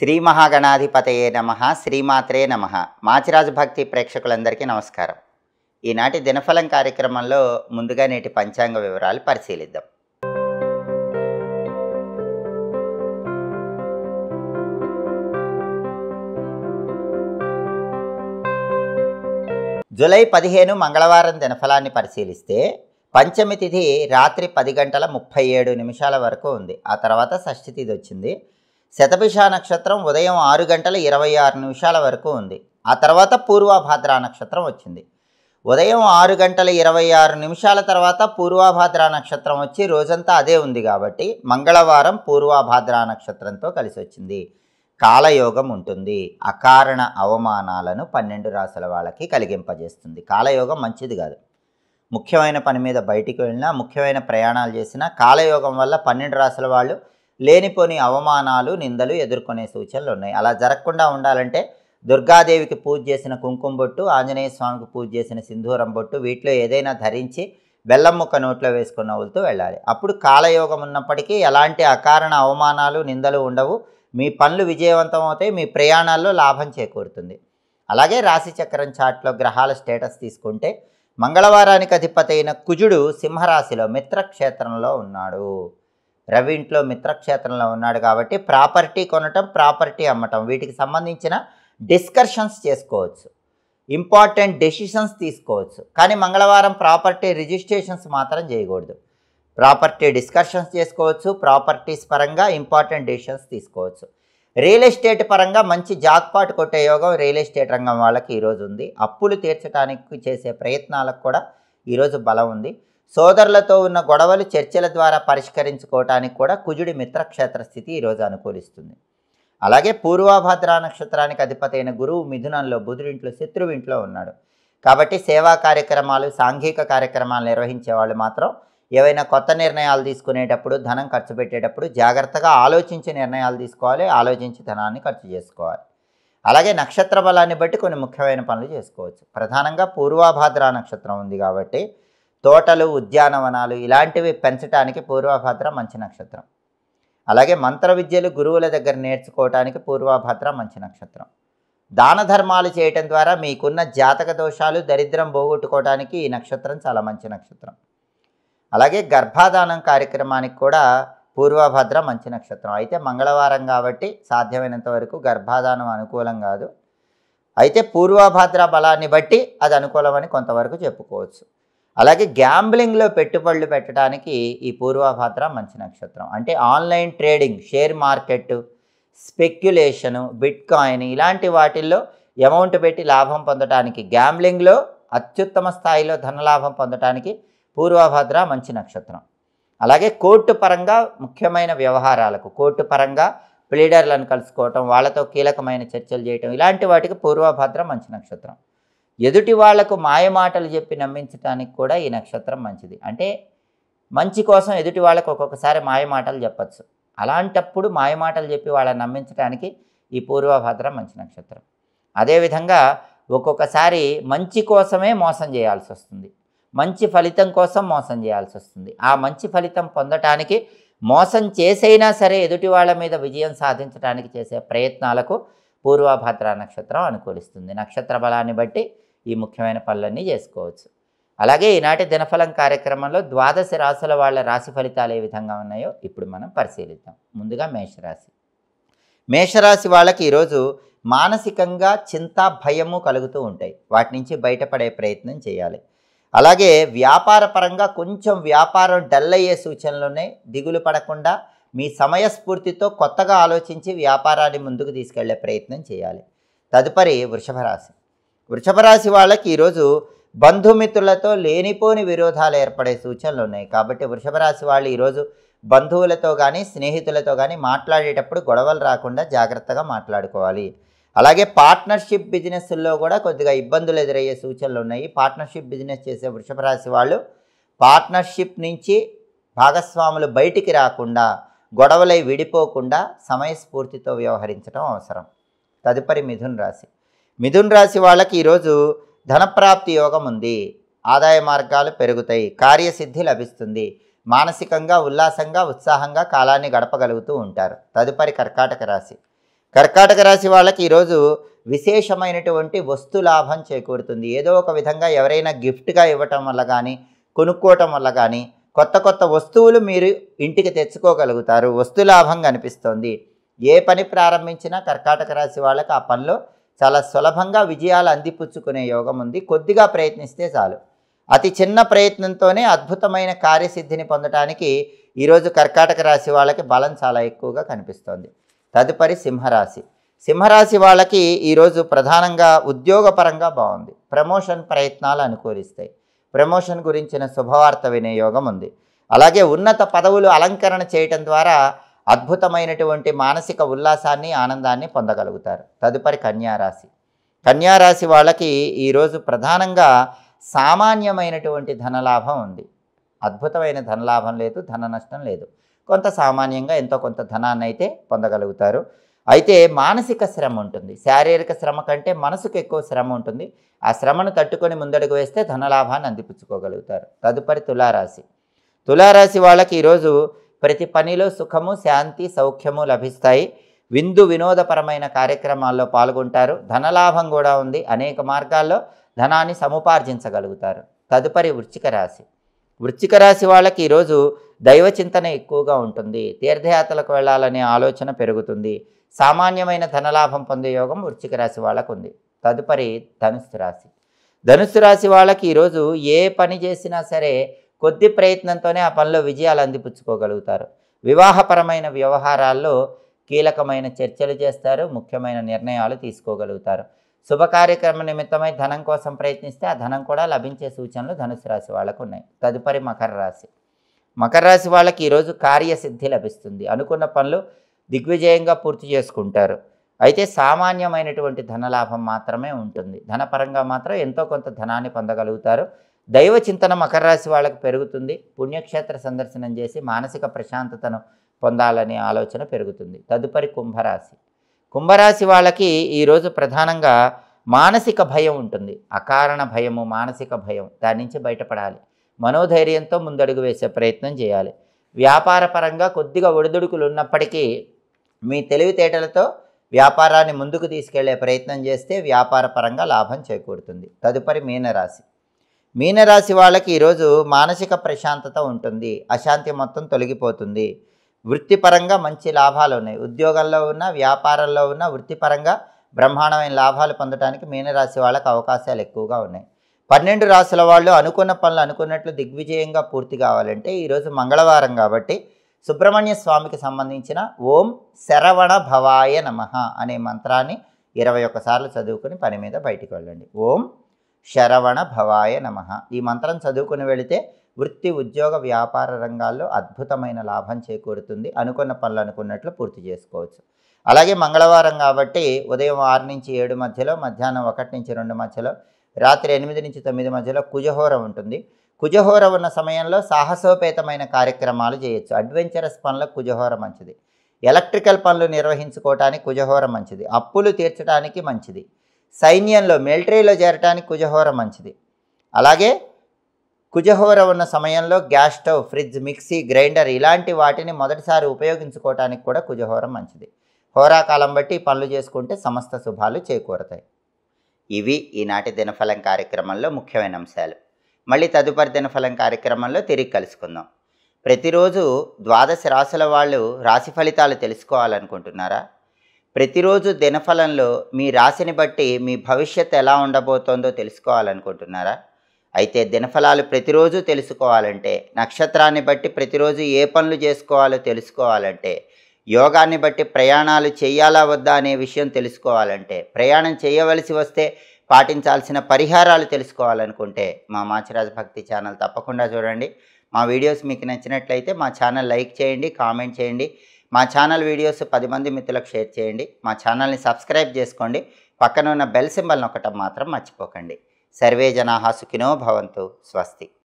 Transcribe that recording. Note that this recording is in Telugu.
శ్రీ మహాగణాధిపతయే నమః. శ్రీమాత్రే నమః. మాచిరాజు భక్తి ప్రేక్షకులందరికీ నమస్కారం. ఈనాటి దినఫలం కార్యక్రమంలో ముందుగా నేటి పంచాంగ వివరాలు పరిశీలిద్దాం. జూలై 15 మంగళవారం దినఫలాన్ని పరిశీలిస్తే పంచమి తిథి రాత్రి 10:37 వరకు ఉంది. ఆ తర్వాత షష్ఠి తిథి వచ్చింది. శతభిష నక్షత్రం ఉదయం 6:26 వరకు ఉంది. ఆ తర్వాత పూర్వభాద్ర నక్షత్రం వచ్చింది. ఉదయం 6:26 తర్వాత పూర్వభాద్ర నక్షత్రం వచ్చి రోజంతా అదే ఉంది కాబట్టి మంగళవారం పూర్వభాద్ర నక్షత్రంతో కలిసి వచ్చింది. కాలయోగం ఉంటుంది. అకారణ అవమానాలను 12 రాశుల వాళ్ళకి కలిగింపజేస్తుంది. కాలయోగం మంచిది కాదు. ముఖ్యమైన పని మీద బయటికి వెళ్ళినా, ముఖ్యమైన ప్రయాణాలు చేసినా కాలయోగం వల్ల 12 రాశుల వాళ్ళు లేనిపోని అవమానాలు, నిందలు ఎదుర్కొనే సూచనలు ఉన్నాయి. అలా జరగకుండా ఉండాలంటే దుర్గాదేవికి పూజ చేసిన కుంకుమ బొట్టు, ఆంజనేయ స్వామికి పూజ చేసిన సింధూరం బొట్టు, వీటిలో ఏదైనా ధరించి బెల్లం ముక్క నోట్లో వేసుకున్న నవ్వులతో వెళ్ళాలి. అప్పుడు కాలయోగం ఉన్నప్పటికీ ఎలాంటి అకారణ అవమానాలు, నిందలు ఉండవు. మీ పనులు విజయవంతం అవుతాయి. మీ ప్రయాణాల్లో లాభం చేకూరుతుంది. అలాగే రాశిచక్రం చార్ట్లో గ్రహాల స్టేటస్ తీసుకుంటే మంగళవారానికి అధిపతి అయిన కుజుడు సింహరాశిలో మిత్రక్షేత్రంలో ఉన్నాడు. రవి ఇంట్లో మిత్రక్షేత్రంలో ఉన్నాడు కాబట్టి ప్రాపర్టీ కొనటం, ప్రాపర్టీ అమ్మటం, వీటికి సంబంధించిన డిస్కషన్స్ చేసుకోవచ్చు. ఇంపార్టెంట్ డెసిషన్స్ తీసుకోవచ్చు. కానీ మంగళవారం ప్రాపర్టీ రిజిస్ట్రేషన్స్ మాత్రం చేయకూడదు. ప్రాపర్టీ డిస్కషన్స్ చేసుకోవచ్చు. ప్రాపర్టీస్ పరంగా ఇంపార్టెంట్ డెసిషన్స్ తీసుకోవచ్చు. రియల్ ఎస్టేట్ పరంగా మంచి జాక్పాట్ కొట్టే యోగం రియల్ ఎస్టేట్ రంగం వాళ్ళకి ఈరోజు ఉంది. అప్పులు తీర్చడానికి చేసే ప్రయత్నాలకు కూడా ఈరోజు బలం ఉంది. సోదరులతో ఉన్న గొడవలు చర్చల ద్వారా పరిష్కరించుకోవటానికి కూడా కుజుడి మిత్రక్షేత్ర స్థితి ఈరోజు అనుకూలిస్తుంది. అలాగే పూర్వభాద్ర నక్షత్రానికి అధిపతి అయిన గురువు మిథునంలో, బుధుడింట్లో, శత్రువింట్లో ఉన్నాడు. కాబట్టి సేవా కార్యక్రమాలు, సాంఘిక కార్యక్రమాలు నిర్వహించే వాళ్ళు మాత్రం ఏవైనా కొత్త నిర్ణయాలు తీసుకునేటప్పుడు, ధనం ఖర్చు పెట్టేటప్పుడు జాగ్రత్తగా ఆలోచించి నిర్ణయాలు తీసుకోవాలి. ఆలోచించి ధనాన్ని ఖర్చు చేసుకోవాలి. అలాగే నక్షత్ర బలాన్ని బట్టి కొన్ని ముఖ్యమైన పనులు చేసుకోవచ్చు. ప్రధానంగా పూర్వభాద్ర నక్షత్రం ఉంది కాబట్టి తోటలు, ఉద్యానవనాలు ఇలాంటివి పెంచడానికి పూర్వభాద్ర మంచి నక్షత్రం. అలాగే మంత్ర విద్యలు గురువుల దగ్గర నేర్చుకోవటానికి పూర్వభాద్ర మంచి నక్షత్రం. దాన ధర్మాలు చేయటం ద్వారా మీకున్న జాతక దోషాలు, దరిద్రం పోగొట్టుకోవడానికి ఈ నక్షత్రం చాలా మంచి నక్షత్రం. అలాగే గర్భాధానం కార్యక్రమానికి కూడా పూర్వభద్ర మంచి నక్షత్రం. అయితే మంగళవారం కాబట్టి సాధ్యమైనంత వరకు గర్భాధానం అనుకూలం కాదు. అయితే పూర్వభద్ర బలాన్ని బట్టి అది అనుకూలమని కొంతవరకు చెప్పుకోవచ్చు. అలాగే గ్యాంబ్లింగ్లో పెట్టుబడులు పెట్టడానికి ఈ పూర్వభద్ర మంచి నక్షత్రం. అంటే online trading, share market, speculation, bitcoin ఇలాంటి వాటిల్లో అమౌంట్ పెట్టి లాభం పొందడానికి, గ్యాంబ్లింగ్లో అత్యుత్తమ స్థాయిలో ధనలాభం పొందడానికి పూర్వభద్ర మంచి నక్షత్రం. అలాగే కోర్టు పరంగా ముఖ్యమైన వ్యవహారాలకు, కోర్టు పరంగా ప్లీడర్లను కలుసుకోవటం, వాళ్ళతో కీలకమైన చర్చలు చేయటం ఇలాంటి వాటికి పూర్వభద్ర మంచి నక్షత్రం. ఎదుటి వాళ్లకు మాయమాటలు చెప్పి నమ్మించడానికి కూడా ఈ నక్షత్రం మంచిది. అంటే మంచి కోసం ఎదుటి వాళ్ళకు ఒక్కొక్కసారి మాయమాటలు చెప్పచ్చు. అలాంటప్పుడు మాయమాటలు చెప్పి వాళ్ళని నమ్మించడానికి ఈ పూర్వభద్ర మంచి నక్షత్రం. అదేవిధంగా ఒక్కొక్కసారి మంచి కోసమే మోసం చేయాల్సి వస్తుంది. మంచి ఫలితం కోసం మోసం చేయాల్సి వస్తుంది. ఆ మంచి ఫలితం పొందటానికి మోసం చేసైనా సరే ఎదుటి వాళ్ళ మీద విజయం సాధించడానికి చేసే ప్రయత్నాలకు పూర్వభద్ర నక్షత్రం అనుకూలిస్తుంది. నక్షత్ర బలాన్ని బట్టి ఈ ముఖ్యమైన పనులన్నీ చేసుకోవచ్చు. అలాగే ఈనాటి దినఫలం కార్యక్రమంలో ద్వాదశ రాశుల వాళ్ళ రాశి ఫలితాలు ఏ విధంగా ఉన్నాయో ఇప్పుడు మనం పరిశీలిద్దాం. ముందుగా మేషరాశి. మేషరాశి వాళ్ళకి ఈరోజు మానసికంగా చింత, భయము కలుగుతూ ఉంటాయి. వాటి నుంచి బయటపడే ప్రయత్నం చేయాలి. అలాగే వ్యాపార పరంగా కొంచెం వ్యాపారం డల్ అయ్యే సూచనలు ఉన్నాయి. దిగులు పడకుండా మీ సమయస్ఫూర్తితో కొత్తగా ఆలోచించి వ్యాపారాన్ని ముందుకు తీసుకెళ్లే ప్రయత్నం చేయాలి. తదుపరి వృషభ రాశి. వృషభ రాశి వాళ్ళకి ఈరోజు బంధుమిత్రులతో లేనిపోని విరోధాలు ఏర్పడే సూచనలు ఉన్నాయి. కాబట్టి వృషభ రాశి వాళ్ళు ఈరోజు బంధువులతో కానీ, స్నేహితులతో కానీ మాట్లాడేటప్పుడు గొడవలు రాకుండా జాగ్రత్తగా మాట్లాడుకోవాలి. అలాగే పార్ట్నర్షిప్ బిజినెస్ల్లో కూడా కొద్దిగా ఇబ్బందులు ఎదురయ్యే సూచనలు ఉన్నాయి. పార్ట్నర్షిప్ బిజినెస్ చేసే వృషభ రాశి వాళ్ళు పార్ట్నర్షిప్ నుంచి భాగస్వాములు బయటికి రాకుండా, గొడవలై విడిపోకుండా సమయస్ఫూర్తితో వ్యవహరించడం అవసరం. తదుపరి మిథున్ రాశి. మిథున్ రాశి వాళ్ళకి ఈరోజు ధనప్రాప్తి యోగం ఉంది. ఆదాయ మార్గాలు పెరుగుతాయి. కార్యసిద్ధి లభిస్తుంది. మానసికంగా ఉల్లాసంగా, ఉత్సాహంగా కాలాన్ని గడపగలుగుతూ ఉంటారు. తదుపరి కర్కాటక రాశి. కర్కాటక రాశి వాళ్ళకి ఈరోజు విశేషమైనటువంటి వస్తు లాభం చేకూరుతుంది. ఏదో ఒక విధంగా ఎవరైనా గిఫ్ట్గా ఇవ్వటం వల్ల కానీ, కొనుక్కోవటం వల్ల కానీ కొత్త కొత్త వస్తువులు మీరు ఇంటికి తెచ్చుకోగలుగుతారు. వస్తు లాభం కనిపిస్తోంది. ఏ పని ప్రారంభించినా కర్కాటక రాశి వాళ్ళకి ఆ పనిలో చాలా సులభంగా విజయాలు అందిపుచ్చుకునే యోగం ఉంది. కొద్దిగా ప్రయత్నిస్తే చాలు. అతి చిన్న ప్రయత్నంతోనే అద్భుతమైన కార్యసిద్ధిని పొందడానికి ఈరోజు కర్కాటక రాశి వాళ్ళకి బలం చాలా ఎక్కువగా కనిపిస్తోంది. తదుపరి సింహరాశి. సింహరాశి వాళ్ళకి ఈరోజు ప్రధానంగా ఉద్యోగపరంగా బాగుంది. ప్రమోషన్ ప్రయత్నాలు అనుకూలిస్తాయి. ప్రమోషన్ గురించిన శుభవార్త వినే యోగం ఉంది. అలాగే ఉన్నత పదవులు అలంకరణ చేయటం ద్వారా అద్భుతమైనటువంటి మానసిక ఉల్లాసాన్ని, ఆనందాన్ని పొందగలుగుతారు. తదుపరి కన్యారాశి. కన్యారాశి వాళ్ళకి ఈరోజు ప్రధానంగా సామాన్యమైనటువంటి ధనలాభం ఉంది. అద్భుతమైన ధనలాభం లేదు, ధన నష్టం లేదు. కొంత సామాన్యంగా ఎంతో కొంత ధనాన్ని అయితే పొందగలుగుతారు. అయితే మానసిక శ్రమ ఉంటుంది. శారీరక శ్రమ కంటే మనసుకు ఎక్కువ శ్రమ ఉంటుంది. ఆ శ్రమను తట్టుకొని ముందడుగు వేస్తే ధనలాభాన్ని అందిపుచ్చుకోగలుగుతారు. తదుపరి తులారాశి. తులారాశి వాళ్ళకి ఈరోజు ప్రతి పనిలో సుఖము, శాంతి, సౌఖ్యము లభిస్తాయి. విందు వినోదపరమైన కార్యక్రమాల్లో పాల్గొంటారు. ధనలాభం కూడా ఉంది. అనేక మార్గాల్లో ధనాన్ని సముపార్జించగలుగుతారు. తదుపరి వృశ్చిక రాశి. వృశ్చిక రాశి వాళ్ళకి ఈరోజు దైవ చింతన ఎక్కువగా ఉంటుంది. తీర్థయాత్రలకు వెళ్ళాలనే ఆలోచన పెరుగుతుంది. సామాన్యమైన ధనలాభం పొందే యోగం వృశ్చిక రాశి వాళ్ళకు ఉంది. తదుపరి ధనుస్సు రాశి. ధనుస్సు రాశి వాళ్ళకి ఈరోజు ఏ పని చేసినా సరే కొద్ది ప్రయత్నంతోనే ఆ పనిలో విజయాలు అందిపుచ్చుకోగలుగుతారు. వివాహపరమైన వ్యవహారాల్లో కీలకమైన చర్చలు చేస్తారు. ముఖ్యమైన నిర్ణయాలు తీసుకోగలుగుతారు. శుభ కార్యక్రమ నిమిత్తమై ధనం కోసం ప్రయత్నిస్తే ఆ ధనం కూడా లభించే సూచనలు ధనుసు రాశి వాళ్ళకు ఉన్నాయి. తదుపరి మకర రాశి. మకర రాశి వాళ్ళకి ఈరోజు కార్యసిద్ధి లభిస్తుంది. అనుకున్న పనులు దిగ్విజయంగా పూర్తి చేసుకుంటారు. అయితే సామాన్యమైనటువంటి ధనలాభం మాత్రమే ఉంటుంది. ధనపరంగా మాత్రం ఎంతో కొంత ధనాన్ని పొందగలుగుతారు. దైవ చింతన మకర రాశి వాళ్ళకు పెరుగుతుంది. పుణ్యక్షేత్ర సందర్శనం చేసి మానసిక ప్రశాంతతను పొందాలనే ఆలోచన పెరుగుతుంది. తదుపరి కుంభరాశి. కుంభరాశి వాళ్ళకి ఈరోజు ప్రధానంగా మానసిక భయం ఉంటుంది. అకారణ భయము, మానసిక భయం, దాని నుంచి బయటపడాలి. మనోధైర్యంతో ముందడుగు వేసే ప్రయత్నం చేయాలి. వ్యాపార పరంగా కొద్దిగా ఒడిదుడుకులు ఉన్నప్పటికీ మీ తెలివితేటలతో వ్యాపారాన్ని ముందుకు తీసుకెళ్లే ప్రయత్నం చేస్తే వ్యాపార పరంగా లాభం చేకూరుతుంది. తదుపరి మీనరాశి. మీనరాశి వాళ్ళకి ఈరోజు మానసిక ప్రశాంతత ఉంటుంది. అశాంతి మొత్తం తొలగిపోతుంది. వృత్తిపరంగా మంచి లాభాలు ఉన్నాయి. ఉద్యోగంలో ఉన్న, వ్యాపారంలో ఉన్న, వృత్తిపరంగా బ్రహ్మాండమైన లాభాలు పొందడానికి మీనరాశి వాళ్ళకి అవకాశాలు ఎక్కువగా ఉన్నాయి. 12 రాశుల వాళ్ళు అనుకున్న పనులు అనుకున్నట్లు దిగ్విజయంగా పూర్తి కావాలంటే ఈరోజు మంగళవారం కాబట్టి సుబ్రహ్మణ్య స్వామికి సంబంధించిన ఓం శరవణ భవాయ నమః అనే మంత్రాన్ని 21 సార్లు చదువుకుని పని మీద బయటికి వెళ్ళండి. ఓం శరవణ భవాయ నమః. ఈ మంత్రం చదువుకుని వెళితే వృత్తి, ఉద్యోగ, వ్యాపార రంగాల్లో అద్భుతమైన లాభం చేకూరుతుంది. అనుకున్న పనులు అనుకున్నట్లు పూర్తి చేసుకోవచ్చు. అలాగే మంగళవారం కాబట్టి ఉదయం 6 నుంచి 7 మధ్యలో, మధ్యాహ్నం 1 నుంచి 2 మధ్యలో, రాత్రి 8 నుంచి 9 మధ్యలో కుజహోర ఉంటుంది. కుజహోర ఉన్న సమయంలో సాహసోపేతమైన కార్యక్రమాలు చేయొచ్చు. అడ్వెంచరస్ పనులకు కుజహోర మంచిది. ఎలక్ట్రికల్ పనులు నిర్వహించుకోవటానికి కుజహోర మంచిది. అప్పులు తీర్చడానికి మంచిది. సైన్యంలో, మిలిటరీలో చేరటానికి కుజహోర మంచిది. అలాగే కుజహోర ఉన్న సమయంలో gas stove, fridge, mixie, grinder ఇలాంటి వాటిని మొదటిసారి ఉపయోగించుకోవటానికి కూడా కుజహోర మంచిది. హోరాకాలం బట్టి పనులు చేసుకుంటే సమస్త శుభాలు చేకూరతాయి. ఇవి ఈనాటి దినఫలం కార్యక్రమంలో ముఖ్యమైన అంశాలు. మళ్ళీ తదుపరి దినఫలం కార్యక్రమంలో తిరిగి కలుసుకుందాం. ప్రతిరోజు 12 రాశుల వాళ్ళు రాశి ఫలితాలు తెలుసుకోవాలనుకుంటున్నారా? ప్రతిరోజు దినఫలంలో మీ రాశిని బట్టి మీ భవిష్యత్తు ఎలా ఉండబోతోందో తెలుసుకోవాలనుకుంటున్నారా? అయితే దినఫలాలు ప్రతిరోజు తెలుసుకోవాలంటే, నక్షత్రాన్ని బట్టి ప్రతిరోజు ఏ పనులు చేసుకోవాలో తెలుసుకోవాలంటే, యోగాన్ని బట్టి ప్రయాణాలు చేయాలా వద్దా అనే విషయం తెలుసుకోవాలంటే, ప్రయాణం చేయవలసి వస్తే పాటించాల్సిన పరిహారాలు తెలుసుకోవాలనుకుంటే మా మాచిరాజు భక్తి ఛానల్ తప్పకుండా చూడండి. మా వీడియోస్ మీకు నచ్చినట్లయితే మా ఛానల్ లైక్ చేయండి, కామెంట్ చేయండి. మా ఛానల్ వీడియోస్ 10 మంది మిత్రులకు షేర్ చేయండి. మా ఛానల్ని సబ్స్క్రైబ్ చేసుకోండి. పక్కన ఉన్న బెల్ సింబల్ నొక్కటం మాత్రం మర్చిపోకండి. సర్వే జనాః సుఖినో భవంతు. స్వస్తి.